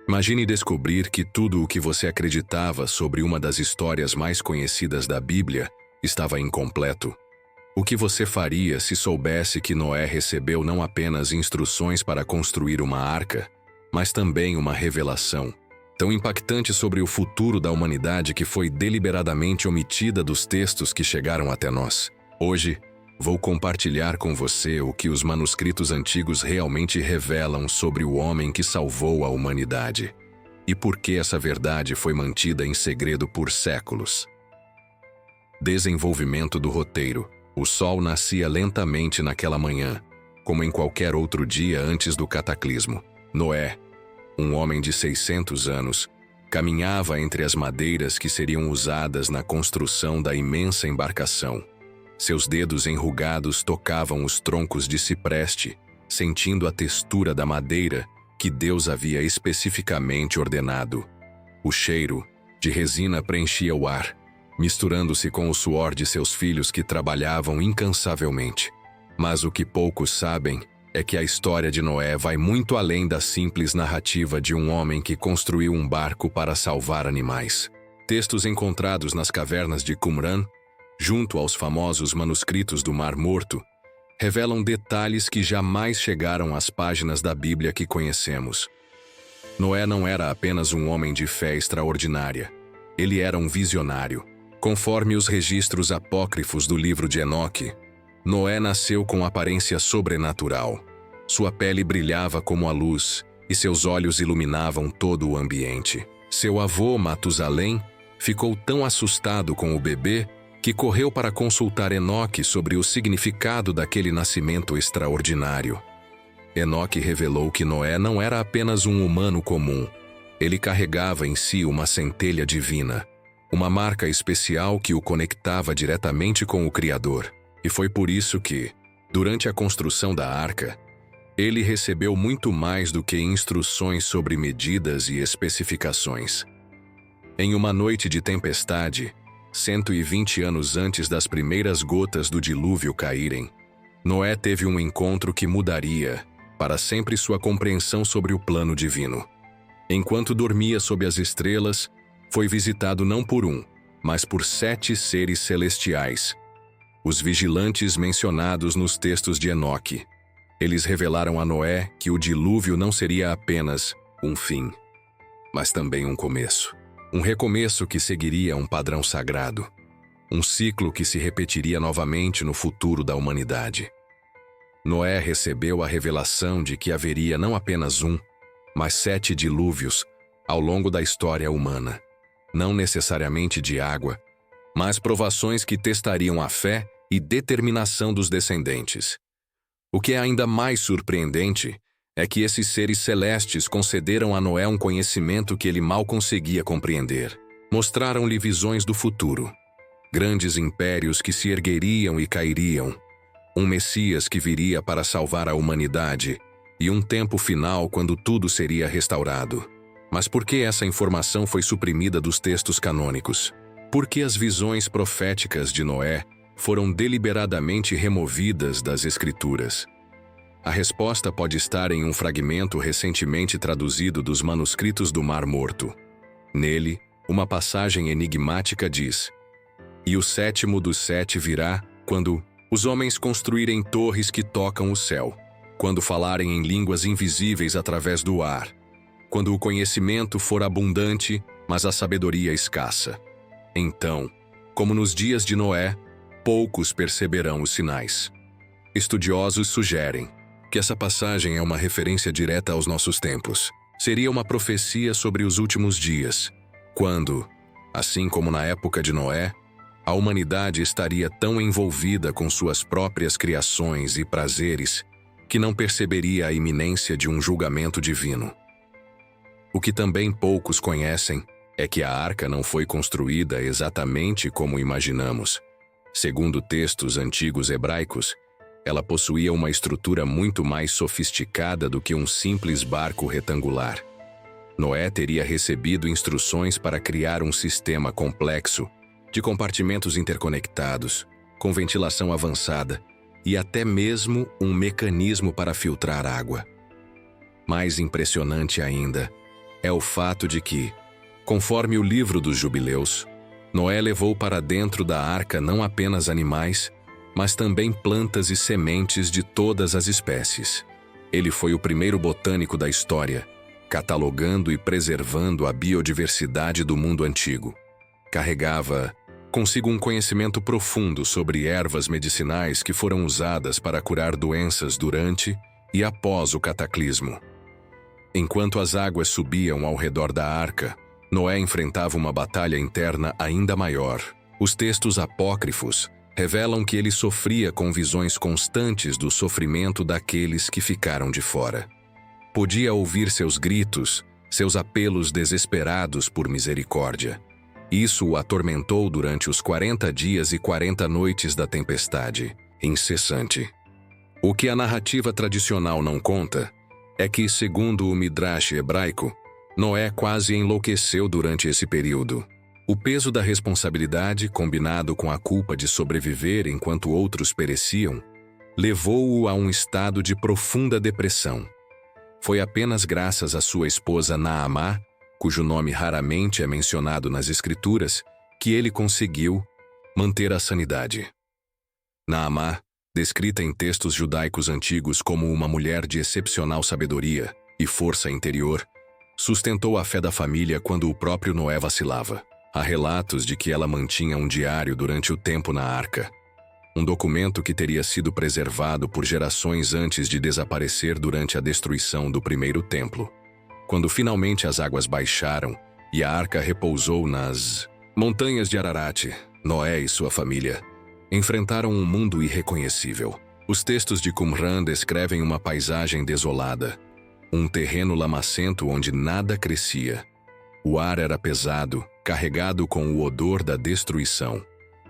Imagine descobrir que tudo o que você acreditava sobre uma das histórias mais conhecidas da Bíblia estava incompleto. O que você faria se soubesse que Noé recebeu não apenas instruções para construir uma arca, mas também uma revelação tão impactante sobre o futuro da humanidade que foi deliberadamente omitida dos textos que chegaram até nós? Hoje, vou compartilhar com você o que os manuscritos antigos realmente revelam sobre o homem que salvou a humanidade e por que essa verdade foi mantida em segredo por séculos. Desenvolvimento do roteiro. O sol nascia lentamente naquela manhã, como em qualquer outro dia antes do cataclismo. Noé, um homem de 600 anos, caminhava entre as madeiras que seriam usadas na construção da imensa embarcação. Seus dedos enrugados tocavam os troncos de cipreste, sentindo a textura da madeira que Deus havia especificamente ordenado. O cheiro de resina preenchia o ar, misturando-se com o suor de seus filhos que trabalhavam incansavelmente. Mas o que poucos sabem é que a história de Noé vai muito além da simples narrativa de um homem que construiu um barco para salvar animais. Textos encontrados nas cavernas de Qumran, junto aos famosos manuscritos do Mar Morto, revelam detalhes que jamais chegaram às páginas da Bíblia que conhecemos. Noé não era apenas um homem de fé extraordinária. Ele era um visionário. Conforme os registros apócrifos do livro de Enoque, Noé nasceu com aparência sobrenatural. Sua pele brilhava como a luz e seus olhos iluminavam todo o ambiente. Seu avô, Matusalém, ficou tão assustado com o bebê que correu para consultar Enoque sobre o significado daquele nascimento extraordinário. Enoque revelou que Noé não era apenas um humano comum. Ele carregava em si uma centelha divina, uma marca especial que o conectava diretamente com o Criador. E foi por isso que, durante a construção da arca, ele recebeu muito mais do que instruções sobre medidas e especificações. Em uma noite de tempestade, 120 anos antes das primeiras gotas do dilúvio caírem, Noé teve um encontro que mudaria para sempre sua compreensão sobre o plano divino. Enquanto dormia sob as estrelas, foi visitado não por um, mas por 7 seres celestiais, os vigilantes mencionados nos textos de Enoque. Eles revelaram a Noé que o dilúvio não seria apenas um fim, mas também um começo. Um recomeço que seguiria um padrão sagrado. Um ciclo que se repetiria novamente no futuro da humanidade. Noé recebeu a revelação de que haveria não apenas um, mas 7 dilúvios ao longo da história humana. Não necessariamente de água, mas provações que testariam a fé e determinação dos descendentes. O que é ainda mais surpreendente é que esses seres celestes concederam a Noé um conhecimento que ele mal conseguia compreender. Mostraram-lhe visões do futuro, grandes impérios que se ergueriam e cairiam, um Messias que viria para salvar a humanidade e um tempo final quando tudo seria restaurado. Mas por que essa informação foi suprimida dos textos canônicos? Por que as visões proféticas de Noé foram deliberadamente removidas das Escrituras? A resposta pode estar em um fragmento recentemente traduzido dos manuscritos do Mar Morto. Nele, uma passagem enigmática diz: "E o 7º dos 7 virá quando os homens construírem torres que tocam o céu, quando falarem em línguas invisíveis através do ar, quando o conhecimento for abundante, mas a sabedoria escassa. Então, como nos dias de Noé, poucos perceberão os sinais." Estudiosos sugerem que essa passagem é uma referência direta aos nossos tempos. Seria uma profecia sobre os últimos dias, quando, assim como na época de Noé, a humanidade estaria tão envolvida com suas próprias criações e prazeres que não perceberia a iminência de um julgamento divino. O que também poucos conhecem é que a arca não foi construída exatamente como imaginamos. Segundo textos antigos hebraicos, ela possuía uma estrutura muito mais sofisticada do que um simples barco retangular. Noé teria recebido instruções para criar um sistema complexo, de compartimentos interconectados, com ventilação avançada e até mesmo um mecanismo para filtrar água. Mais impressionante ainda é o fato de que, conforme o livro dos Jubileus, Noé levou para dentro da arca não apenas animais, mas também plantas e sementes de todas as espécies. Ele foi o primeiro botânico da história, catalogando e preservando a biodiversidade do mundo antigo. Carregava consigo um conhecimento profundo sobre ervas medicinais que foram usadas para curar doenças durante e após o cataclismo. Enquanto as águas subiam ao redor da arca, Noé enfrentava uma batalha interna ainda maior. Os textos apócrifos revelam que ele sofria com visões constantes do sofrimento daqueles que ficaram de fora. Podia ouvir seus gritos, seus apelos desesperados por misericórdia. Isso o atormentou durante os 40 dias e 40 noites da tempestade incessante. O que a narrativa tradicional não conta é que, segundo o Midrash hebraico, Noé quase enlouqueceu durante esse período. O peso da responsabilidade, combinado com a culpa de sobreviver enquanto outros pereciam, levou-o a um estado de profunda depressão. Foi apenas graças à sua esposa Naamá, cujo nome raramente é mencionado nas Escrituras, que ele conseguiu manter a sanidade. Naamá, descrita em textos judaicos antigos como uma mulher de excepcional sabedoria e força interior, sustentou a fé da família quando o próprio Noé vacilava. Há relatos de que ela mantinha um diário durante o tempo na arca, um documento que teria sido preservado por gerações antes de desaparecer durante a destruição do primeiro templo. Quando finalmente as águas baixaram e a arca repousou nas montanhas de Ararat, Noé e sua família enfrentaram um mundo irreconhecível. Os textos de Qumran descrevem uma paisagem desolada, um terreno lamacento onde nada crescia. O ar era pesado, carregado com o odor da destruição.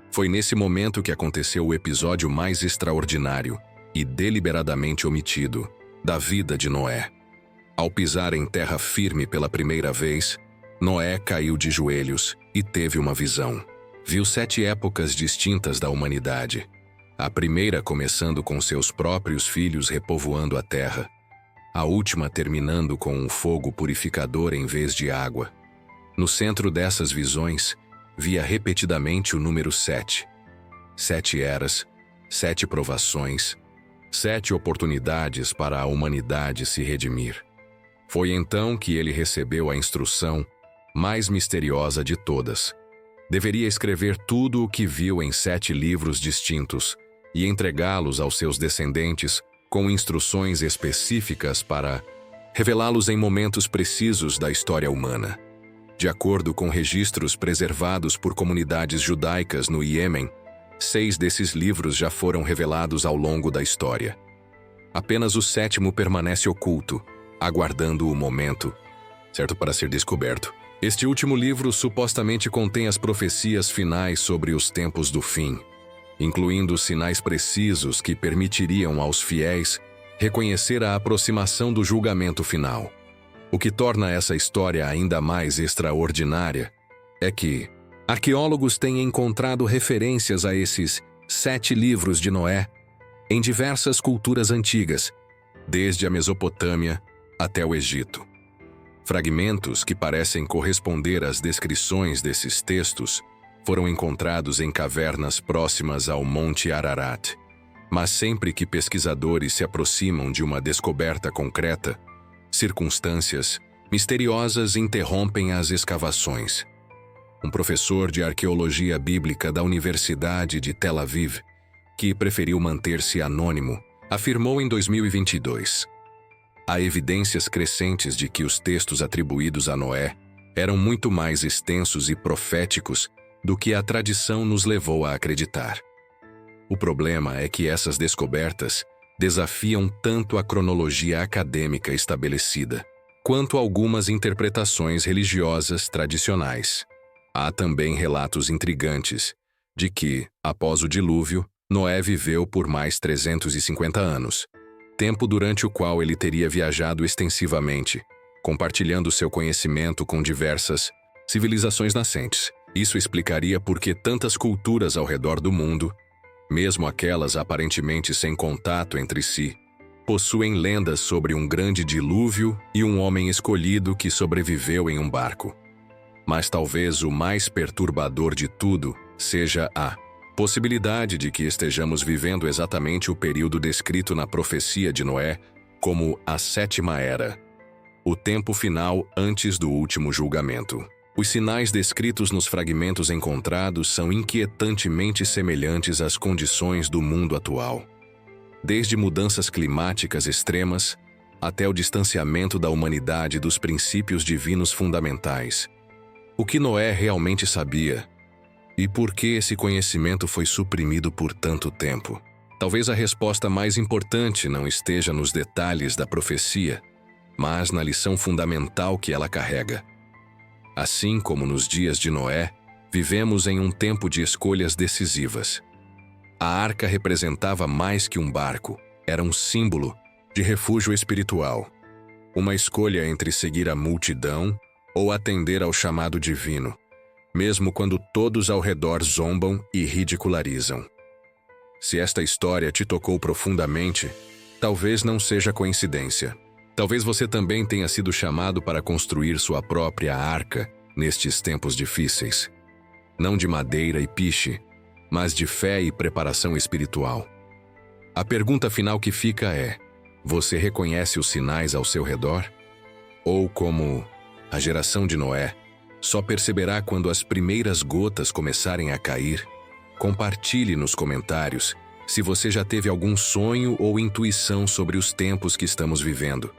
Foi nesse momento que aconteceu o episódio mais extraordinário e deliberadamente omitido da vida de Noé. Ao pisar em terra firme pela primeira vez, Noé caiu de joelhos e teve uma visão. Viu 7 épocas distintas da humanidade. A primeira começando com seus próprios filhos repovoando a terra. A última terminando com um fogo purificador em vez de água. No centro dessas visões, via repetidamente o número 7. 7 eras, 7 provações, 7 oportunidades para a humanidade se redimir. Foi então que ele recebeu a instrução mais misteriosa de todas. Deveria escrever tudo o que viu em 7 livros distintos e entregá-los aos seus descendentes com instruções específicas para revelá-los em momentos precisos da história humana. De acordo com registros preservados por comunidades judaicas no Iêmen, 6 desses livros já foram revelados ao longo da história. Apenas o 7º permanece oculto, aguardando o momento certo para ser descoberto. Este último livro supostamente contém as profecias finais sobre os tempos do fim, incluindo sinais precisos que permitiriam aos fiéis reconhecer a aproximação do julgamento final. O que torna essa história ainda mais extraordinária é que arqueólogos têm encontrado referências a esses 7 livros de Noé em diversas culturas antigas, desde a Mesopotâmia até o Egito. Fragmentos que parecem corresponder às descrições desses textos foram encontrados em cavernas próximas ao Monte Ararat. Mas sempre que pesquisadores se aproximam de uma descoberta concreta, circunstâncias misteriosas interrompem as escavações. Um professor de arqueologia bíblica da Universidade de Tel Aviv, que preferiu manter-se anônimo, afirmou em 2022: há evidências crescentes de que os textos atribuídos a Noé eram muito mais extensos e proféticos do que a tradição nos levou a acreditar. O problema é que essas descobertas desafiam tanto a cronologia acadêmica estabelecida, quanto algumas interpretações religiosas tradicionais. Há também relatos intrigantes de que, após o dilúvio, Noé viveu por mais 350 anos, tempo durante o qual ele teria viajado extensivamente, compartilhando seu conhecimento com diversas civilizações nascentes. Isso explicaria por que tantas culturas ao redor do mundo, mesmo aquelas aparentemente sem contato entre si, possuem lendas sobre um grande dilúvio e um homem escolhido que sobreviveu em um barco. Mas talvez o mais perturbador de tudo seja a possibilidade de que estejamos vivendo exatamente o período descrito na profecia de Noé como a sétima era, o tempo final antes do último julgamento. Os sinais descritos nos fragmentos encontrados são inquietantemente semelhantes às condições do mundo atual. Desde mudanças climáticas extremas até o distanciamento da humanidade dos princípios divinos fundamentais. O que Noé realmente sabia? E por que esse conhecimento foi suprimido por tanto tempo? Talvez a resposta mais importante não esteja nos detalhes da profecia, mas na lição fundamental que ela carrega. Assim como nos dias de Noé, vivemos em um tempo de escolhas decisivas. A arca representava mais que um barco, era um símbolo de refúgio espiritual. Uma escolha entre seguir a multidão ou atender ao chamado divino, mesmo quando todos ao redor zombam e ridicularizam. Se esta história te tocou profundamente, talvez não seja coincidência. Talvez você também tenha sido chamado para construir sua própria arca nestes tempos difíceis. Não de madeira e piche, mas de fé e preparação espiritual. A pergunta final que fica é: você reconhece os sinais ao seu redor? Ou, como a geração de Noé, só perceberá quando as primeiras gotas começarem a cair? Compartilhe nos comentários se você já teve algum sonho ou intuição sobre os tempos que estamos vivendo.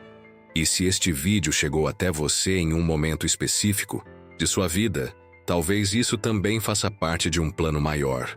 E se este vídeo chegou até você em um momento específico de sua vida, talvez isso também faça parte de um plano maior.